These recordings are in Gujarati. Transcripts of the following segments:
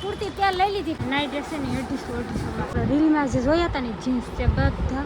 કુર્તી ત્યાં લઈ લીધી. નાઇટ ડ્રેસ છે ને 1800 રીલમાં જે જોયા હતા ને જીન્સ છે બધા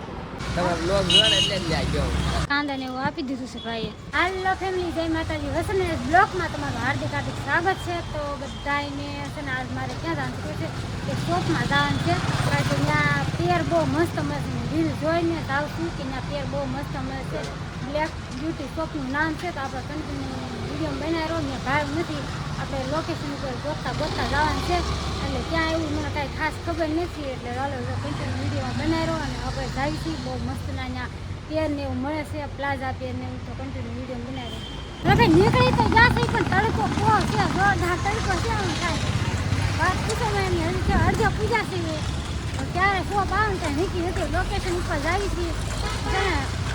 તમારો બ્લોગ જોયો ને એટલે જ લ્યા ગયો. કાંદા ને એવું આપી દીધું છે ભાઈએ. હાલો ફેમિલી, જય માતાજી. વસન બ્લોગમાં તમારું હાર્દિક હાર્દિક સ્વાગત છે. તો બધાને છે ને આજ મારે ક્યાં જવાનું છે કે શોપમાં જવાનું છે. કારણ કે ત્યાં પેર બહુ મસ્ત મળે છે. રીલ જોઈને જ આવશું કે ત્યાં પેર બહુ મસ્ત મળે છે. બ્લેક બ્યુટી શોપનું નામ છે. તો આપણે કન્ટિન્યુ વિડીયો બનાવ્યો ને ભાવ નથી. આપણે લોકેશન ઉપર ગોતતા જવાનું છે. એટલે ત્યાં એવું મને કાંઈ ખાસ ખબર નથી. એટલે ચાલો કન્ટિન્યુ વિડીયોમાં બનાવ્યો અને આપણે જાય છીએ. બહુ મસ્તના ત્યાં પેર ને એવું મળે છે. પ્લાઝા પેર ને એવું તો કન્ટિન્યુ વિડીયો બનાવ્યો. હવે નીકળી તો જશે પણ તડકો પો છે. જોરદાર તડકો છે. આમ થાય વાત પૂછો એમની હજી છે અડધો પૂજા છે. ત્યારે શોપ આવે ને ત્યાં નીકળી હતી. લોકેશન ઉપર જાય છીએ.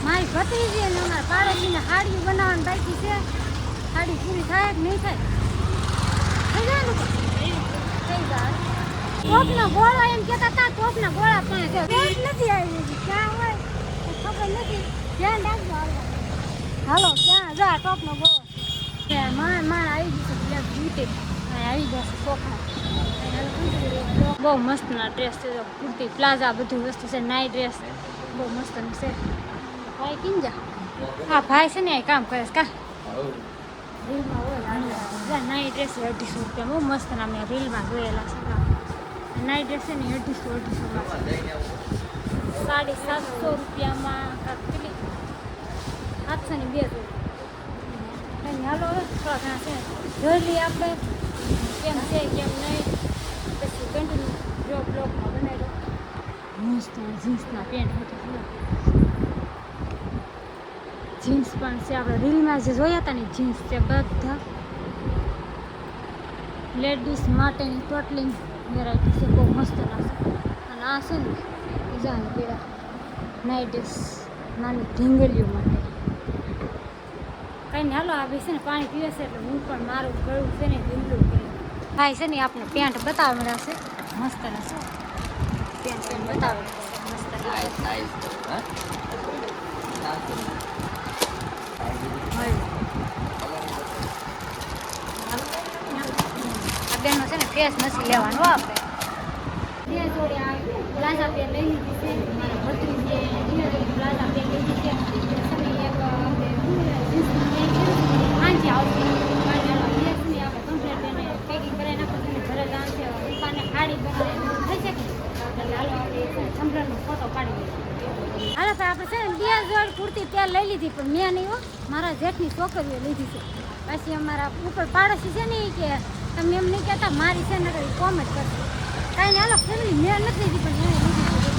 મારી ભત્રીજી અને અમારા પાડોશીને હાડી બનાવવાની બાકી છે. હાડી પૂરી થાય કે નહીં થાય? થઈ જાય ને થઈ જાય. ટોપનો ગોળો એમ કહેતા હતા. ટોપના ગોળા પણ છે. ટોપ નથી આવી હજી. ક્યાં હોય ખબર નથી. ધ્યાન રાખજો. હાલો ક્યાં જા ટોપનો ગોળો માણ આવી ગયું છે. બ્લેક બ્યુટી આવી જશે શોખમાં. બહુ મસ્તના ડ્રેસ છે. કુર્તી પ્લાઝા બધું વસ્તુ છે. નાઇટ ડ્રેસ બહુ મસ્તનું છે. ભાઈ કિંજા હા ભાઈ છે ને એ કામ કરે છે કા રીલમાં હોય નાઇટ ડ્રેસ 1800 રૂપિયા બહુ મસ્ત ના મેં રીલમાં જોયેલા છે. નાઇટ ડ્રેસ છે ને 1800 750 રૂપિયામાં કેટલી 702 કંઈ હાલો થોડા ઘણા છે જોઈ લઈએ આપણે કેમ છે કેમ નહીં. પછી કન્ટિન્યુ જો બ્લોગમાં બનાવી દો. મસ્ત જીન્સના પેન્ટ હતું. જીન્સ પણ છે. આપણે રીલમાં જે જોયા હતા ને જીન્સ છે બધા લેડીઝ માટેની ટોટલી વેરાયટી છે. બહુ મસ્ત લાગશે. અને આ છે ને જાને પીળા નાઇટ ડ્રેસ નાની ઢીંગલીઓ માટે. કંઈ ને હાલો આ ભાઈ છે ને પાણી પીવે છે એટલે હું પણ મારું ગળું છે ને ઢીંગલું કર્યું. ભાઈ છે ને આપણે પેન્ટ બતાવડા છે. મસ્ત છે પેન્ટ બતાવે મસ્ત બેનો છે ને ફેસ નથી લેવાનો આપણે. બે જોડે પ્લાઝા પેર લઈ લીધી છે. મારા ભત્રીજી પ્લાઝા પેર લઈ લીધી છે. હાંજી આવશે આપણે કમ્પ્લેટ એને પેકિંગ કરાવી નાખો છે. ઘરે જવાનું છે. રૂપાને હાડી બનાવે થઈ શકે એટલે હાલો આપણે સંભળાનો ફોટો પાડી દઈએ. હાલો ભાઈ આપણે છે ને 2 જોડ કુર્તી ત્યાં લઈ લીધી પણ મેં નહીં હો મારા જેઠની છોકરીઓ લીધી છે. પછી અમારા ઉપર પાડોશી છે ને એ કે તમે એમ નહીં કહેતા મારી છે ને કોમેન્ટ કરશે. કાંઈ નહીં હાલો ફેમિલી મેં નથી લીધી પણ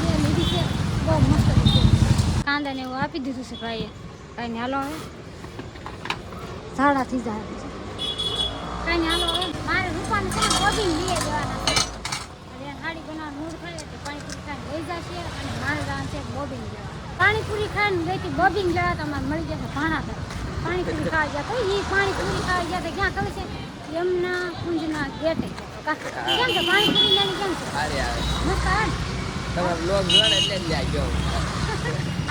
એને લીધી છે. બહુ મસ્ત છે. કાંદા ને એવું આપી દીધું છે ભાઈએ. કાંઈ નહીં હાલો હવે ઝાડાથી જાય છે. કાંઈ નહીં હાલો હવે મારે રૂપાને છે ને બોબીન લઈ દેવાના છે. એટલે હાડી બનાવવાનું મૂળ થાય એટલે પાણીપુરી ખાઈને લઈ જશે. અને મારે જવાનું છે બોબીન લેવા. પાણીપુરી ખાઈને ગઈ હતી બોબીન લેવા તો અમારે મળી જશે ભાણા પર. પાણીપુરી ખાવા ગયા તો એ પાણીપુરી ખાવા ગયા તો ક્યાં ખબર છે યમના કુંજના ગેટે. કેમ છે પાણીપુરી લેવાની કેમ છે? મસ્ત આવે. તમારો બ્લોગ જોયો ને એટલે જ લ્યા ગયો.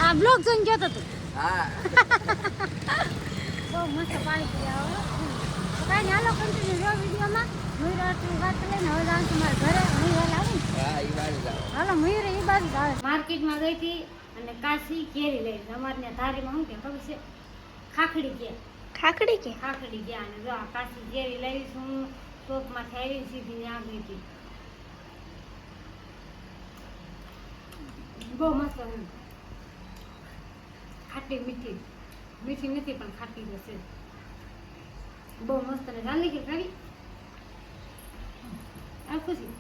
આ બ્લોગ જોઈને ગયો તો તું? હા બહુ મસ્ત પાણીપુરી આવે. કાંઈ નહીં હાલો કન્ટિન્યુ જો વિડીયોમાં. મયુરાની વાત કરીને હવે જવાનું છે મારા ઘરે. મયુર આવે ને હા એ બાજુ જાઓ. હાલો મયુર એ બાજુ આવે. માર્કેટમાં ગઈ હતી અને કાશી કેરી લઈ. અમારે ત્યાં ધારીમાં શું કે ખબર છે ખાખડી કે ખાખડી ગયા. અને જો આ કાશી કેરી લઈશ હું શોપમાંથી આવી સીધી ત્યાં ગઈ હતી. બહુ મસ્ત ખાટી મીઠી નથી પણ ખાટી જશે. બહુ મસ્ત ને જાણી કે ખાવી આ ખુશી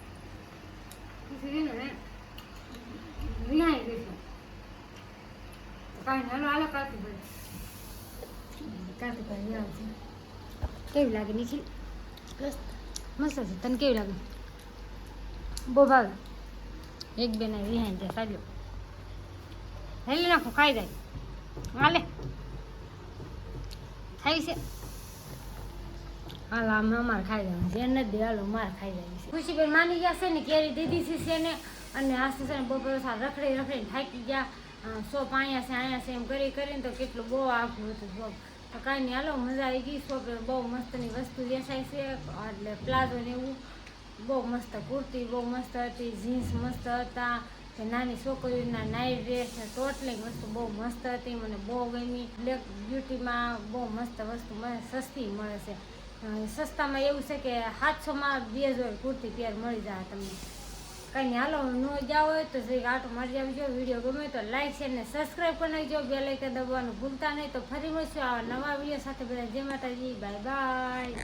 ને વિહાઈ ગઈ છે. કાંઈ હાલો હાલો કાતીભાઈ આવશે. કેવી લાગે નિખિલ? મસ્ત છે. તને કેવી લાગે? બહુ ભાવે. એક બે ના વિહાઈ જાય ચાલ્યો હેલી નાખો ખાઈ જાય. હાલે થાય છે. હાલો આમ અમારે ખાઈ જવાનું છે. એને જ દે હાલો મારે ખાઈ જાય છે. ખુશીભાઈ માની ગયા છે ને કેરી દીધી છે ને અને આસ્તે છે ને બહુ ભરોસા રખડીને થાકી ગયા. શોપ અહીંયા છે એમ કરીને તો કેટલું બહુ આખું હતું શોપ. તો કાંઈ નહીં હાલો મજા આવી ગઈ. શોપ બહુ મસ્તની વસ્તુ વેચાય છે એટલે પ્લાઝો ને એવું બહુ મસ્ત કુર્તી બહુ મસ્ત હતી, જીન્સ મસ્ત હતા, કે નાની છોકરીઓના નાઇટ ડ્રેસ ને ટોટલી વસ્તુ બહુ મસ્ત હતી, મને બહુ ગમી. બ્લેક બ્યુટીમાં બહુ મસ્ત વસ્તુ મને સસ્તી મળે છે. સસ્તામાં એવું છે કે 700માં 2 જોડી કુર્તી પેર મળી જાય તમને. કંઈ નહીં, હાલો ન જાવ હોય તો જઈ આટો મારી આવજો. વિડીયો ગમે તો લાઈક શેર ને સબસ્ક્રાઈબ કરી નાખજો. બેલ આઇકન દબાવવાનું ભૂલતા નહીં. તો ફરી મળશું આ નવા વિડીયો સાથે. બધા જય માતાજી, બાય બાય.